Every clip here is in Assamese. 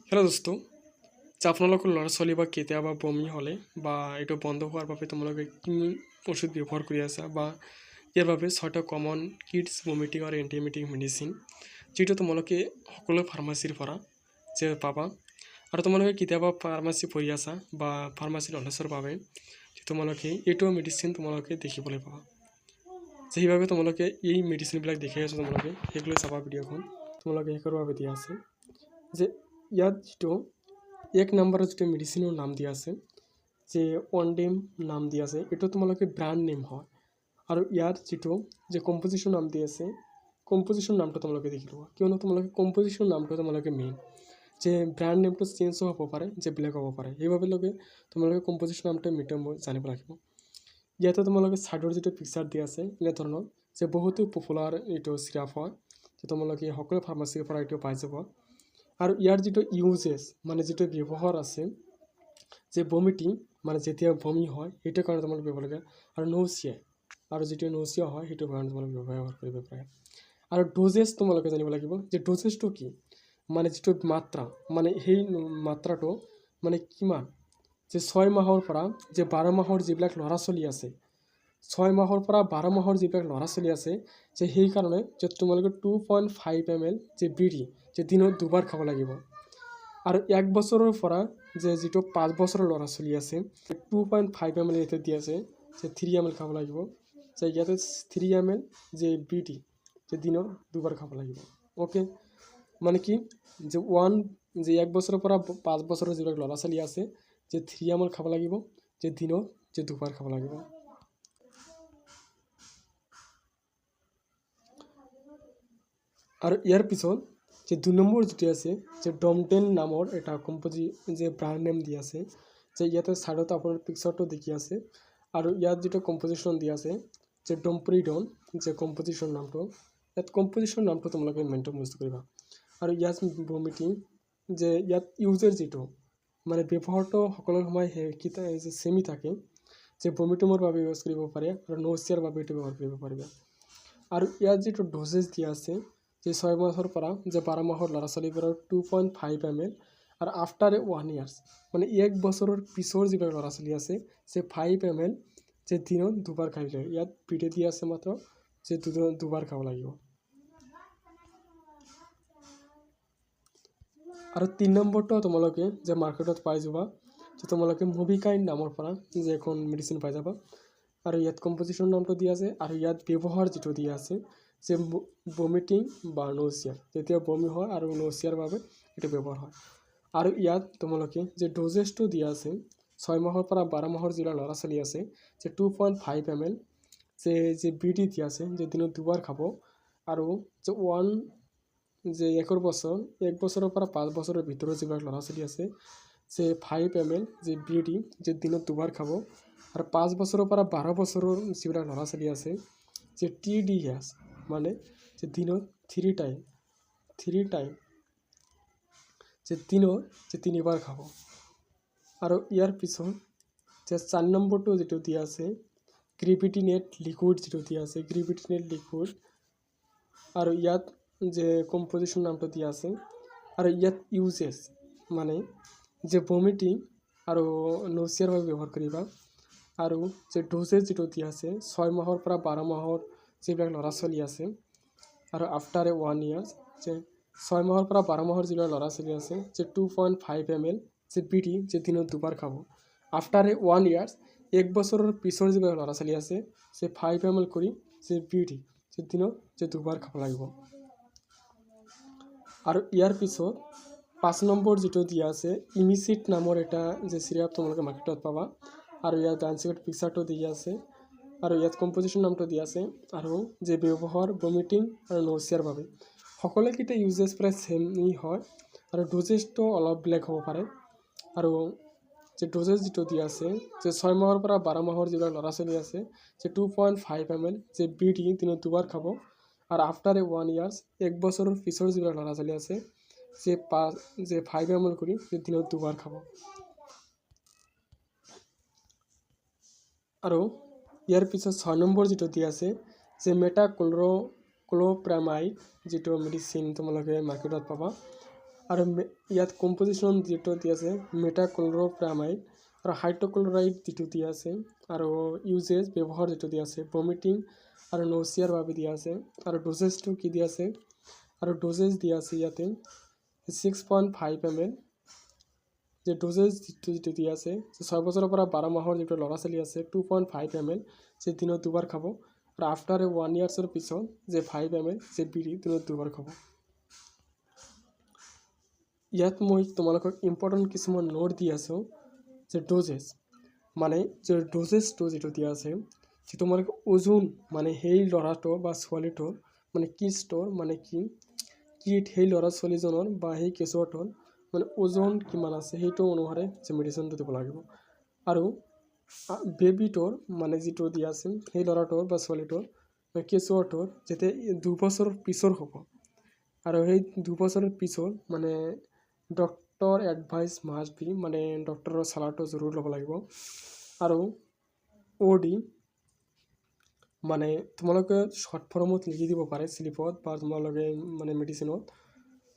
হেল্ল' দোস্ত, যে আপোনালোকৰ ল'ৰা ছোৱালী বা কেতিয়াবা বমি হ'লে বা এইটো বন্ধ হোৱাৰ বাবে তোমালোকে কি ওষুধ ব্যৱহাৰ কৰি আছা বা ইয়াৰ বাবে 6টা কমন কিডছ ভমিটিং আৰু এণ্টিমেটিক মেডিচিন যিটো তোমালোকে সকলো ফাৰ্মাচীৰ পৰা যে পাবা। আৰু তোমালোকে কেতিয়াবা ফাৰ্মাচী পঢ়ি আছা বা ফাৰ্মাচীৰ নলেজৰ বাবে তোমালোকে এইটো মেডিচিন তোমালোকে দেখিবলৈ পাবা। সেইবাবে তোমালোকে এই মেডিচিনবিলাক দেখি আছো, তোমালোকে সেইগুলো চাবা। ভিডিঅ'খন তোমালোকে শেষৰ বাবে দিয়া আছে যে ইয়াত যিটো 1 নম্বৰৰ যিটো মেডিচিনৰ নাম দিয়া আছে যে ওয়ানডেম নাম দিয়া আছে, এইটো তোমালোকে ব্ৰাণ্ড নেম হয়। আৰু ইয়াৰ যিটো যে কম্পোজিশ্যন নাম দিয়া আছে, কম্পোজিশ্যন নামটো তোমালোকে দেখি ল'বা, কিয়নো তোমালোকে কম্পোজিশ্যন নামটো তোমালোকে মেইন। যে ব্ৰাণ্ড নেমটো চেঞ্জও হ'ব পাৰে, যে বেলেগ হ'ব পাৰে, সেইবাবে তোমালোকে কম্পোজিশ্যন নামটো মেইনটো জানিব লাগিব। ইয়াতে তোমালোকে ছাইডৰ যিটো পিকচাৰ দিয়া আছে এনে ধৰণৰ যে বহুতো পপুলাৰ এইটো চিৰাপ হয়, যে তোমালোকে সকলো ফাৰ্মাচীৰ পৰা এইটো পাই যাব। আৰু ইয়াৰ যিটো ইউজেছ মানে যিটো ব্যৱহাৰ আছে যে ভমিটিং মানে যেতিয়া বমি হয় সেইটো কাৰণে তোমালোকে ব্যৱহাৰ লাগে, আৰু নৌচিয়া আৰু যিটো নৌচিয়া হয় সেইটো কাৰণে তোমালোকে ব্যৱহাৰ কৰিব পাৰে। আৰু ড'জেছ তোমালোকে জানিব লাগিব যে ড'জেছটো কি, মানে যিটো মাত্ৰা মানে সেই মাত্ৰাটো মানে কিমান। যে 6 মাহৰ পৰা যে 12 মাহৰ যিবিলাক ল'ৰা ছোৱালী আছে, 6 মাহৰ পৰা 12 মাহৰ যিবিলাক ল'ৰা ছোৱালী আছে, যে সেইকাৰণে যে তোমালোকে 2.5 ml যে বিড়ি যে দিনত 2বাৰ খাব লাগিব। আৰু 1 বছৰৰ পৰা যে যিটো 5 বছৰৰ ল'ৰা ছোৱালী আছে 2.5 ml ইয়াতে দিয়া আছে যে 3 ml খাব লাগিব। যে ইয়াতে 3 ml যে বিড়ি যে দিনত 2বাৰ খাব লাগিব। ওকে, মানে কি যে 1 বছৰৰ পৰা 5 বছৰৰ যিবিলাক ল'ৰা ছোৱালী আছে যে 3 ml খাব লাগিব, যে দিনত যে 2বাৰ খাব লাগিব। আৰু ইয়াৰ পিছত যে 2 নম্বৰ যেটা আছে যে ডমটেন নামৰ এটা যে ব্ৰাণ্ড নেম দিয়া আছে, যে ইয়াতে সাইডত আপোনাৰ পিকচাৰটো দেখি আছে। আৰু ইয়াত যেটা কম্পোজিশন দিয়া আছে যে ডমপ্ৰিডন যে কম্পোজিশন নামটো, ইয়াত কম্পোজিশন নামটো তোমালোকে মেইনটো ইউজ কৰিবা। আৰু ইয়াত ভমিটিং যে ইয়াত ইউজৰ যেটো মানে ব্যৱহাৰটো সকলো সময় যে সেমি থাকে, যে ভমিটিঙৰ বাবে ইউজ কৰিব পাৰে আৰু নৌচিয়াৰ বাবে এইটো ব্যৱহাৰ কৰিব পাৰিবা। আৰু ইয়াত যেটো ডোজেজ দিয়া আছে যে 6 মাহৰ পৰা যে 12 মাহৰ ল'ৰা ছোৱালীবোৰৰ 2.5 ml, আৰু আফটাৰ 1 years মানে 1 বছৰৰ পিছৰ যিবিলাক ল'ৰা ছোৱালী আছে যে 5 ml যে দিনত 2বাৰ খাব লাগে। ইয়াত ভিডিঅ' দিয়া আছে মাত্ৰ যে 2বাৰ খাব লাগিব। আৰু 3 নম্বৰটো তোমালোকে যে মাৰ্কেটত পাই যাবা, যে তোমালোকে মুভিকাইন নামৰ পৰা যে এখন মেডিচিন পাই যাবা। আৰু ইয়াত কম্পোজিশন নামটো দিয়া আছে, আৰু ইয়াত ব্যৱহাৰ যেটো দিয়া আছে যে ভমিটিং বা নৌচিয়া, যেতিয়া বমি হয় আৰু নৌচিয়াৰ বাবে এটা ব্যৱহাৰ হয়। আৰু ইয়াত তোমালোকে যে ডোজেছটো দিয়া আছে 6 মাহৰ পৰা 12 মাহৰ যিবিলাক ল'ৰা ছোৱালী আছে যে 2.5 ml যে বিড়ি দিয়া আছে যে দিনত 2বাৰ খাব। আৰু যে 1 বছৰৰ পৰা 5 বছৰৰ ভিতৰত যিবিলাক ল'ৰা ছোৱালী আছে যে 5 ml যে বিড়ি যে দিনত 2বাৰ খাব। আৰু 5 বছৰৰ পৰা 12 বছৰৰ যিবিলাক ল'ৰা ছোৱালী আছে যে TDS মানে যে দিনত 3 টাইম যে দিনত যে 3বাৰ খাব। আৰু ইয়াৰ পিছত যে 4 নম্বৰটো যেটো দিয়া আছে গ্ৰেভিটিনেট লিকুইড যেটো দিয়া আছে গ্ৰেভিটিনেট লিকুইড। আৰু ইয়াত যে কম্পোজিশন নামটো দিয়া আছে। আৰু ইয়াত ইউজেছ মানে যে ভমিটিং আৰু নৌচিয়াৰ বাবে ব্যৱহাৰ কৰিবা। আৰু যে ডোজেজ যেটো দিয়া আছে 6 মাহৰ পৰা 12 মাহৰ যিবিলাক ল'ৰা ছোৱালী আছে, আৰু আফটাৰ 1 year যে 6 মাহৰ পৰা 12 মাহৰ যিবিলাক ল'ৰা ছোৱালী আছে যে 2.5 ml যে বিড়ি যে দিনত 2বাৰ খাব। আফটাৰ 1 year 1 বছৰৰ পিছৰ যিবিলাক ল'ৰা ছোৱালী আছে যে 5 ml কৰি যে বিড়ি যে দিনত যে 2বাৰ খাব লাগিব। আৰু ইয়াৰ পিছত 5 নম্বৰ যেটো দিয়া আছে ইমিচিট নামৰ এটা যে চিৰাপ তোমালোকে মাৰ্কেটত পাবা। আৰু ইয়াত ডান্সিকত পিকচাৰটো দিয়া আছে, আৰু ইয়াত কম্পোজিশন নামটো দিয়া আছে। আৰু যে ব্যৱহাৰ ভমিটিং আৰু নৌচিয়াৰ বাবে সকলোকেইটা ইউজেছ প্ৰায় সেমি হয়, আৰু ডোজেজটো অলপ বেলেগ হ'ব পাৰে। আৰু যে ডোজেজ যেটো দিয়া আছে যে 6 মাহৰ পৰা 12 মাহৰ যিবিলাক ল'ৰা ছোৱালী আছে যে 2.5 ml যে বিড়ি দিনত 2বাৰ খাব। আৰু আফটাৰ 1 year 1 বছৰৰ পিছৰ যিবিলাক ল'ৰা ছোৱালী আছে যে 5 ml কৰি যে দিনত 2বাৰ খাব। আৰু ইয়াৰ পিছত 6 নম্বৰ যেটো দিয়া আছে যে মেটাক্লোপ্ৰামাইড যেটো মেডিচিন তোমালোকে মাৰ্কেটত পাবা। আৰু ইয়াত কম্পজিশ্যন যিটো দি আছে মেটাক্ল'ৰ'প্ৰামাইড আৰু হাইড্ৰক্ল'ৰাইড যিটো দিয়া আছে আৰু ইউজেজ ব্যৱহাৰ যিটো দিয়া আছে ভমিটিং আৰু নচিয়াৰ বাবে দিয়া আছে আৰু ড'জেজটো কি দিয়া আছে আৰু ড'জেজ দিয়া আছে ইয়াতে 6.5 ml যে ড'জেজ যিটো দিয়া আছে যে 6 বছৰৰ পৰা 12 মাহৰ যিটো ল'ৰা ছোৱালী আছে 2.5 ml যে দিনত দুবাৰ খাব আৰু আফটাৰ 1 ইয়াৰ্ছৰ পিছত যে 5 ml যে বিড়ি দিনত দুবাৰ খাব। ইয়াত মই তোমালোকক ইম্পৰ্টেণ্ট কিছুমান নোট দি আছোঁ যে ড'জেজ মানে যে ড'জেজটো যিটো দিয়া আছে যে তোমালোকে ওজন মানে সেই ল'ৰাটোৰ বা ছোৱালীটোৰ মানে কিডছটোৰ মানে কি সেই ল'ৰা ছোৱালীজনৰ বা সেই কেঁচুৱাটোৰ মানে ওজন কিমান আছে সেইটো অনুসাৰে যে মেডিচিনটো দিব লাগিব আৰু বেবিটোৰ মানে যিটো দিয়া আছে সেই ল'ৰাটোৰ বা ছোৱালীটোৰ কেঁচুৱাটোৰ যাতে 2 বছৰৰ পিছৰ হ'ব আৰু সেই 2 বছৰৰ পিছৰ মানে ডক্টৰ এডভাইচ মাষ্ট বি মানে ডক্টৰৰ চালাটো জৰুৰ ল'ব লাগিব আৰু OD মানে তোমালোকে শৰ্ট ফৰ্মত লিখি দিব পাৰে স্লিপত বা তোমালোকে মানে মেডিচিনত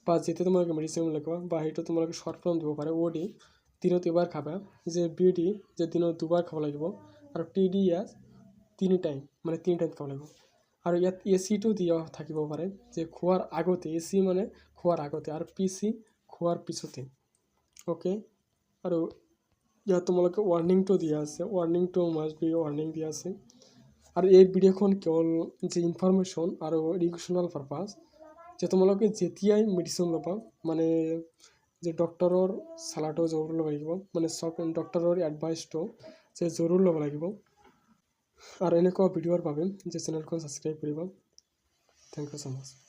বা যেতিয়া তোমালোকে মেডিচিন লিখিবা বা সেইটো তোমালোকে শৰ্ট ফৰ্ম দিব পাৰে OD দিনত এবাৰ খাবা যে BD যে দিনত দুবাৰ খাব লাগিব আৰু TDS 3 টাইম মানে 3 টাইম খাব লাগিব আৰু ইয়াত AC-টো দিয়া থাকিব পাৰে যে খোৱাৰ আগতে AC মানে খোৱাৰ আগতে আৰু PC খোৱাৰ পিছতে ওকে আৰু ইয়াত তোমালোকে ৱাৰ্নিংটো দিয়া আছে ৱাৰ্নিংটো মাষ্ট বি ৱাৰ্নিং দিয়া আছে আৰু এই ভিডিঅ'খন কেৱল যে ইনফৰমেশ্যন আৰু এডুকেশ্যনেল পাৰপাছ যে তোমালোকে যেতিয়াই মেডিচিন ল'বা মানে যে ডক্টৰৰ চালাটো জৰুৰ ল'ব লাগিব মানে চব ডক্টৰৰ এডভাইচটো যে জৰুৰ ল'ব লাগিব আৰু এনেকুৱা ভিডিঅ'ৰ বাবে যে চেনেলখন ছাবস্ক্ৰাইব কৰিবা থেংক ইউ ছ' মাছ।